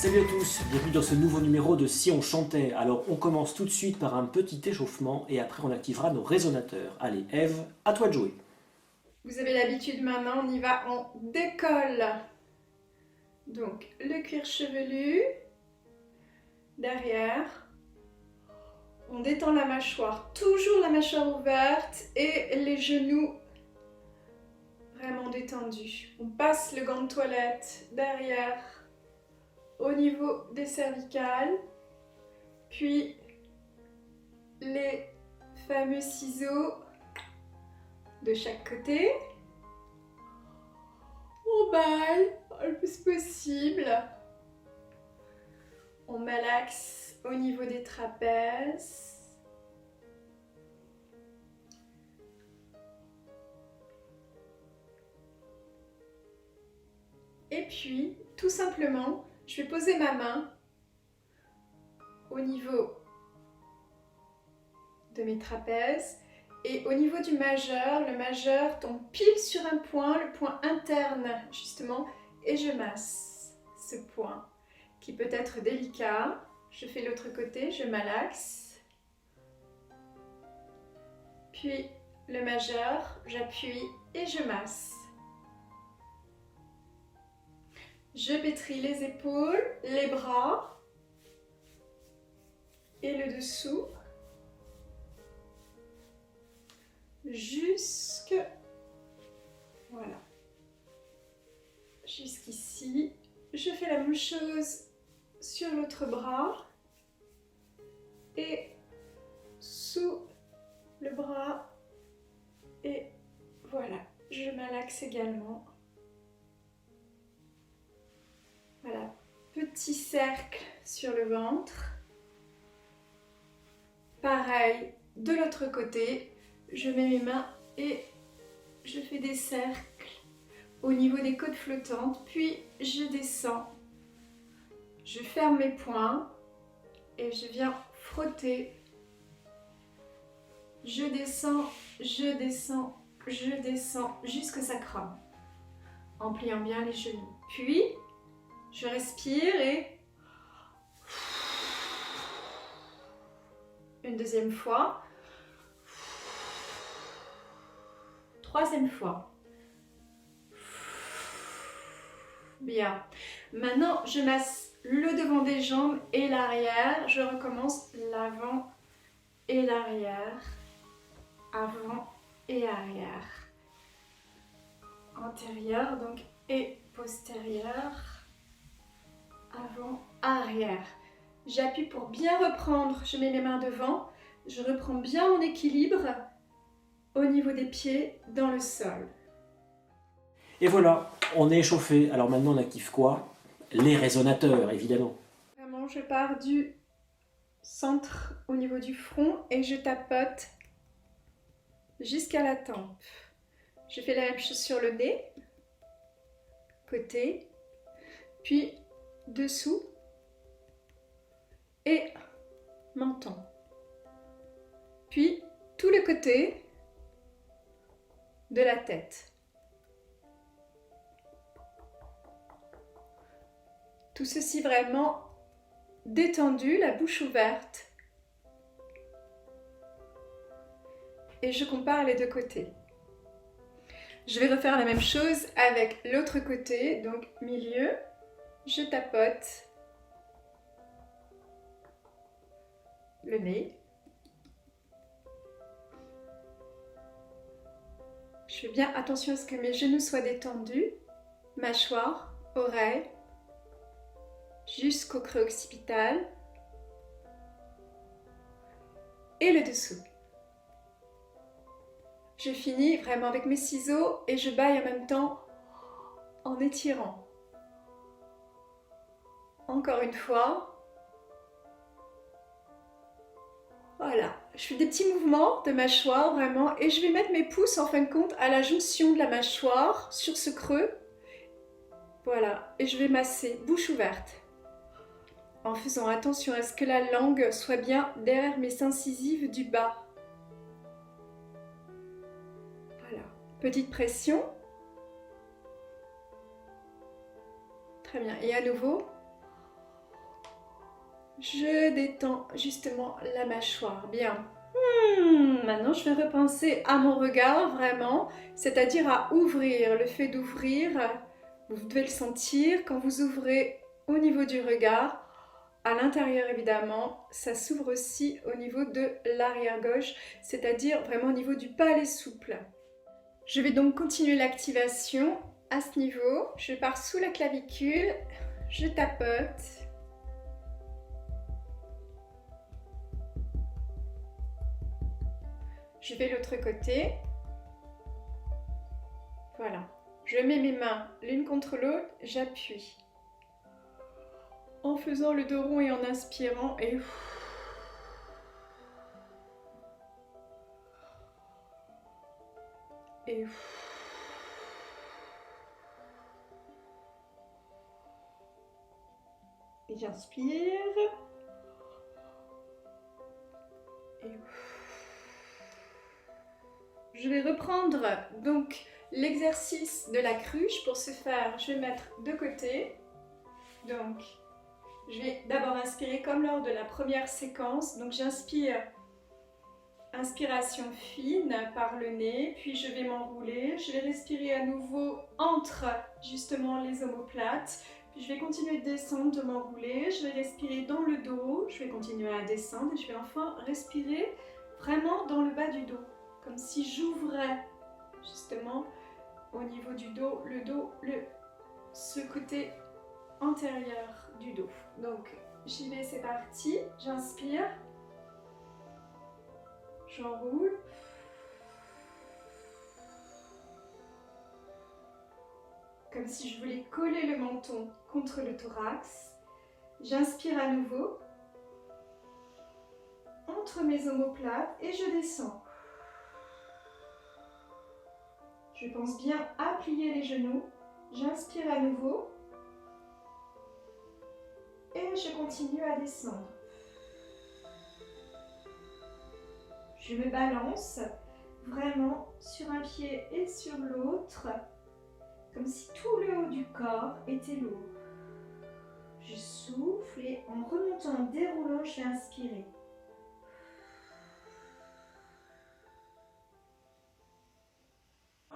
Salut à tous, bienvenue dans ce nouveau numéro de Si on chantait. Alors on commence tout de suite par un petit échauffement et après on activera nos résonateurs. Allez Eve, à toi de jouer. Vous avez l'habitude maintenant, on y va en décolle. Donc le cuir chevelu, derrière. On détend la mâchoire, toujours la mâchoire ouverte et les genoux vraiment détendus. On passe le gant de toilette derrière au niveau des cervicales, puis les fameux ciseaux de chaque côté. On baille le plus possible. On malaxe au niveau des trapèzes. Et puis, tout simplement, je vais poser ma main au niveau de mes trapèzes et au niveau du majeur, le majeur tombe pile sur un point, le point interne justement, et je masse ce point qui peut être délicat. Je fais l'autre côté, je malaxe, puis le majeur, j'appuie et je masse. Je pétris les épaules, les bras et le dessous voilà, jusqu'ici. Je fais la même chose sur l'autre bras et sous le bras et voilà, je malaxe également. Voilà, petit cercle sur le ventre. Pareil, de l'autre côté, je mets mes mains et je fais des cercles au niveau des côtes flottantes, puis je descends. Je ferme mes poings et je viens frotter. Je descends, je descends, je descends jusqu'à ça crame, en pliant bien les genoux. Puis, je respire et une deuxième fois, troisième fois. Bien. Maintenant, je masse le devant des jambes et l'arrière. Je recommence l'avant et l'arrière. Avant et arrière. Antérieur donc et postérieur. Avant, arrière. J'appuie pour bien reprendre. Je mets mes mains devant. Je reprends bien mon équilibre au niveau des pieds dans le sol. Et voilà, on est échauffé. Alors maintenant on active quoi? Les résonateurs évidemment. Vraiment, je pars du centre au niveau du front et je tapote jusqu'à la tempe. Je fais la même chose sur le nez, côté, puis dessous et menton. Puis tout le côté de la tête. Tout ceci vraiment détendu, la bouche ouverte. Et je compare les deux côtés. Je vais refaire la même chose avec l'autre côté, donc milieu. Je tapote le nez. Je fais bien attention à ce que mes genoux soient détendus, mâchoire, oreille, jusqu'au creux occipital et le dessous. Je finis vraiment avec mes ciseaux et je baille en même temps en étirant. Encore une fois. Voilà, je fais des petits mouvements de mâchoire vraiment et je vais mettre mes pouces en fin de compte à la jonction de la mâchoire sur ce creux. Voilà, et je vais masser bouche ouverte en faisant attention à ce que la langue soit bien derrière mes incisives du bas. Voilà, petite pression. Très bien, et à nouveau. Je détends justement la mâchoire. Bien. Maintenant, je vais repenser à mon regard, vraiment, c'est-à-dire à ouvrir. Le fait d'ouvrir, vous devez le sentir quand vous ouvrez au niveau du regard. À l'intérieur, évidemment, ça s'ouvre aussi au niveau de l'arrière-gauche, c'est-à-dire vraiment au niveau du palais souple. Je vais donc continuer l'activation à ce niveau. Je pars sous la clavicule, je tapote. Je vais de l'autre côté. Voilà. Je mets mes mains l'une contre l'autre, j'appuie. En faisant le dos rond et en inspirant et... Et... Et j'inspire. Et... Je vais reprendre donc l'exercice de la cruche. Pour ce faire, je vais mettre de côté. Donc, je vais d'abord inspirer comme lors de la première séquence. Donc, j'inspire, inspiration fine par le nez, puis je vais m'enrouler. Je vais respirer à nouveau entre justement les omoplates. Puis je vais continuer de descendre, de m'enrouler. Je vais respirer dans le dos. Je vais continuer à descendre et je vais enfin respirer vraiment dans le bas du dos. Comme si j'ouvrais justement au niveau du dos, ce côté antérieur du dos. Donc j'y vais, c'est parti. J'inspire, j'enroule. Comme si je voulais coller le menton contre le thorax. J'inspire à nouveau entre mes omoplates et je descends. Je pense bien à plier les genoux. J'inspire à nouveau. Et je continue à descendre. Je me balance vraiment sur un pied et sur l'autre, comme si tout le haut du corps était lourd. Je souffle et en remontant, en déroulant, je vais inspirer.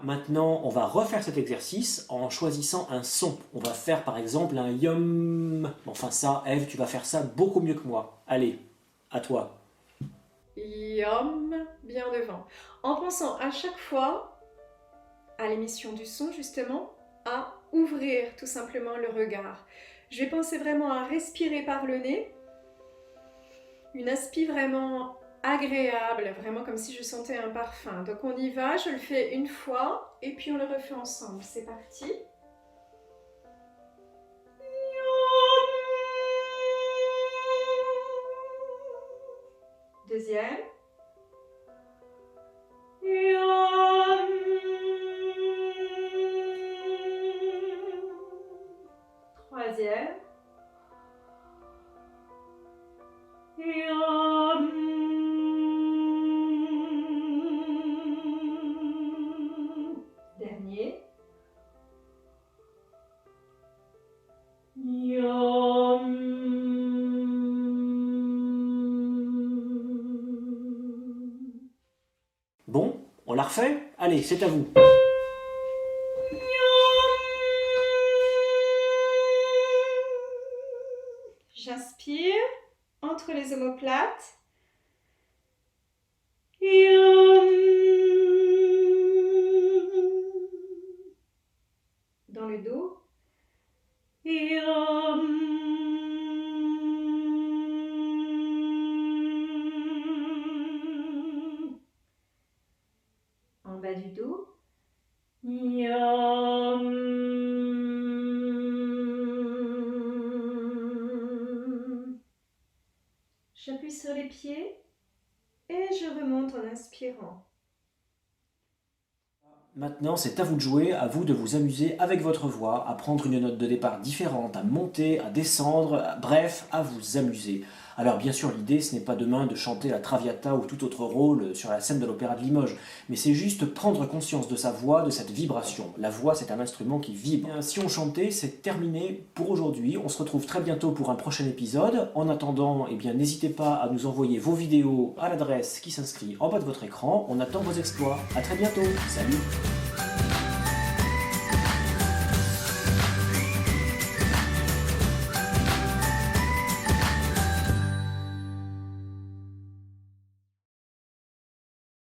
Maintenant, on va refaire cet exercice en choisissant un son. On va faire par exemple un yum. Enfin ça, Eve, tu vas faire ça beaucoup mieux que moi. Allez, à toi. Yum, bien devant. En pensant à chaque fois, à l'émission du son justement, à ouvrir tout simplement le regard. Je vais penser vraiment à respirer par le nez. Une inspi vraiment agréable, vraiment comme si je sentais un parfum. Donc on y va, je le fais une fois et puis on le refait ensemble. C'est parti. Deuxième. Troisième. Dernier. Bon, on la refait? Allez, c'est à vous. J'inspire entre les omoplates. Dans le dos. En bas du dos. J'appuie sur les pieds et je remonte en inspirant. Maintenant, c'est à vous de jouer, à vous de vous amuser avec votre voix, à prendre une note de départ différente, à monter, à descendre, bref, à vous amuser. Alors bien sûr, l'idée, ce n'est pas demain de chanter la Traviata ou tout autre rôle sur la scène de l'Opéra de Limoges, mais c'est juste prendre conscience de sa voix, de cette vibration. La voix, c'est un instrument qui vibre. Bien, si on chantait, c'est terminé pour aujourd'hui. On se retrouve très bientôt pour un prochain épisode. En attendant, eh bien, n'hésitez pas à nous envoyer vos vidéos à l'adresse qui s'inscrit en bas de votre écran. On attend vos exploits. À très bientôt. Salut!